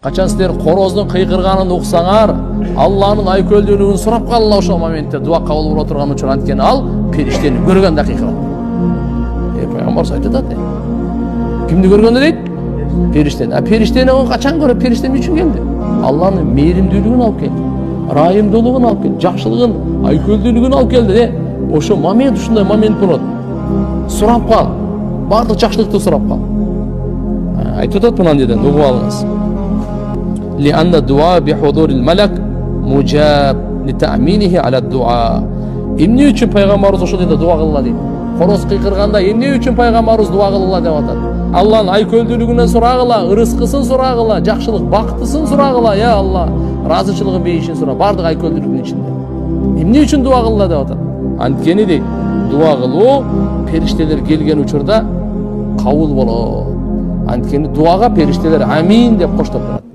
Качан силер короздун кыйкырганын уксаңар, Алланын айкөлдүүлүгүн сурап калгыла ошол моментте дуа кабыл боло турган учур, анткени ал периштени көргөн дакыйка. Пайгамбар айтат да. Кимди көргөндө дейт? Периштени. Периштени качан көрөт? Периште эмне үчүн келди? Алланын мээримдүүлүгүн алып келди. Райымдуулугун алып келди, жакшылыгын, айкөлдүүлүгүн алып келди. Ошо момент, ушундай момент болот. Сурап кал. Бардык жакшылыкты сурап кал. Айтып атат мындан деден, угуп алыңыз. لأن الدعاء بحضور الملك مجاب لتأمينه على الدعاء. Эмне үчүн пайгамбарыбыз ошол жерде дуа кылгыла дейт? Короз кыйкырганда эмне үчүн пайгамбарыбыз дуа кылгыла деп атат? Алланын айкөлдүүлүгүнөн сурагыла, ырыскысын сурагыла, жакшылык бактысын сурагыла, я Алла, ыраазычылыгын бейишин сура, бардык айкөлдүүлүгүнүн ичинде. Эмне үчүн дуа кылгыла деп атат? Анткени дейт, дуа кылуу периштелер келген учурда кабыл болот. Анткени дуага периштелер амин деп коштоп турат.